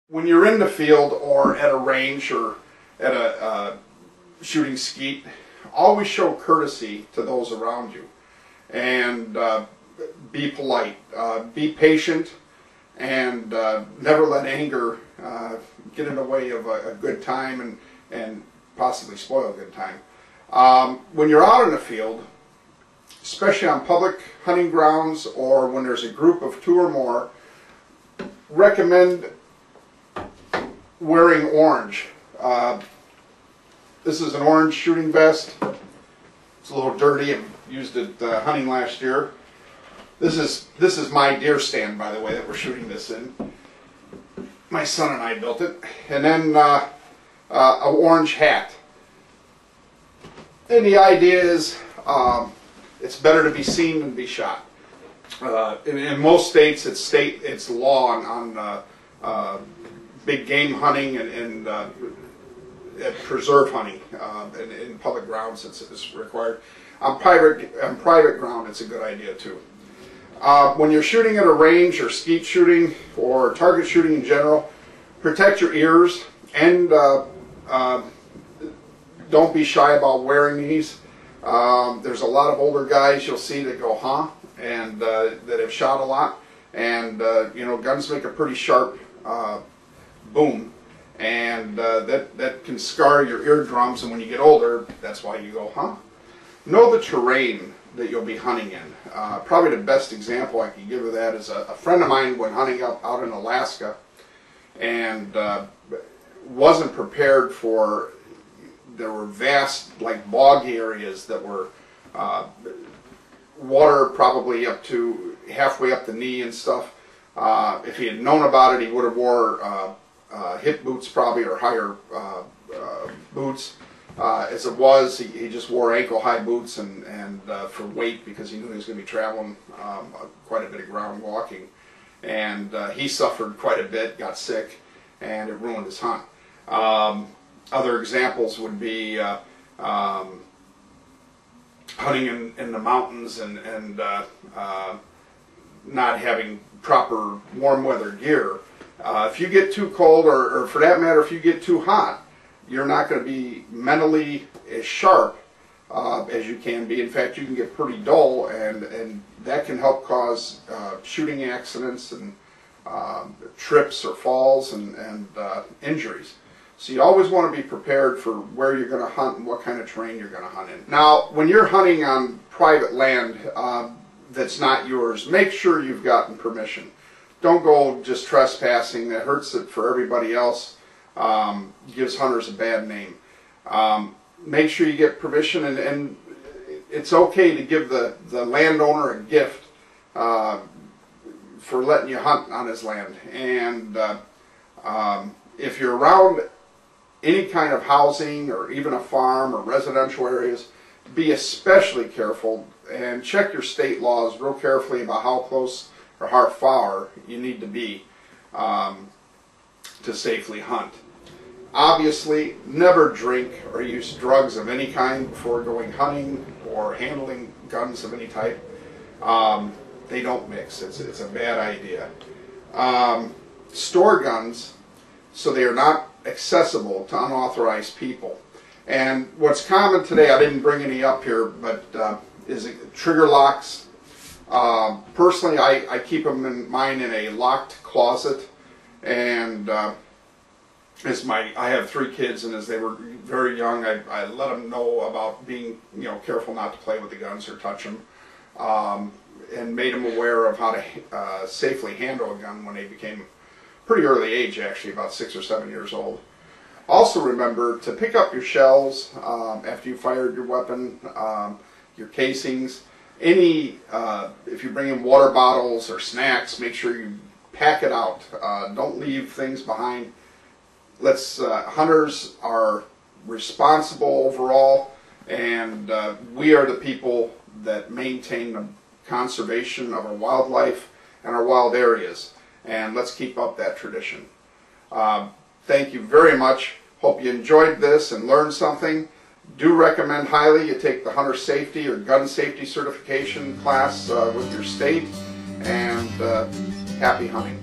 When you're in the field or at a range or at a shooting skeet, always show courtesy to those around you, and be polite, be patient, and never let anger get in the way of a good time and possibly spoil a good time. When you're out in the field, especially on public hunting grounds or when there's a group of 2 or more, recommend wearing orange. This is an orange shooting vest. It's a little dirty. I used it hunting last year. This is my deer stand, by the way, that we're shooting this in. My son and I built it. And then an orange hat. And the idea is it's better to be seen than be shot. In most states, it's law on big game hunting and preserve hunting. In public grounds, it's required. On private ground, it's a good idea too. When you're shooting at a range or skeet shooting or target shooting in general, protect your ears and don't be shy about wearing these. There's a lot of older guys you'll see that go, huh? And that have shot a lot. And you know, guns make a pretty sharp boom. And that can scar your eardrums, and when you get older, that's why you go, huh? Know the terrain that you'll be hunting in. Probably the best example I can give of that is a friend of mine went hunting out in Alaska and wasn't prepared for, there were vast, like, boggy areas that were water probably up to halfway up the knee and stuff. If he had known about it, he would have wore hip boots probably, or higher boots. As it was, he just wore ankle-high boots and for weight, because he knew he was going to be traveling quite a bit of ground walking. And he suffered quite a bit, got sick, and it ruined his hunt. Other examples would be hunting in the mountains and not having proper warm weather gear. If you get too cold, or for that matter, if you get too hot, you're not going to be mentally as sharp as you can be. In fact, you can get pretty dull, and that can help cause shooting accidents and trips or falls and injuries. So you always want to be prepared for where you're going to hunt and what kind of terrain you're going to hunt in. Now, when you're hunting on private land that's not yours, make sure you've gotten permission. Don't go just trespassing. That hurts it for everybody else. Gives hunters a bad name. Make sure you get permission, and it's okay to give the landowner a gift for letting you hunt on his land. And if you're around any kind of housing or even a farm or residential areas, be especially careful and check your state laws real carefully about how close or how far you need to be to safely hunt. Obviously, never drink or use drugs of any kind before going hunting or handling guns of any type. They don't mix. It's a bad idea. Store guns so they are not accessible to unauthorized people. And what's common today, I didn't bring any up here, but is trigger locks. Personally, I keep them in mine in a locked closet, and I have 3 kids, and as they were very young, I let them know about being, careful not to play with the guns or touch them, and made them aware of how to safely handle a gun when they became pretty early age, actually, about 6 or 7 years old. Also remember to pick up your shells after you fired your weapon, your casings. If you bring in water bottles or snacks, make sure you pack it out. Don't leave things behind. Hunters are responsible overall, and we are the people that maintain the conservation of our wildlife and our wild areas. And let's keep up that tradition. Thank you very much. Hope you enjoyed this and learned something. Do recommend highly you take the hunter safety or gun safety certification class with your state, and happy hunting.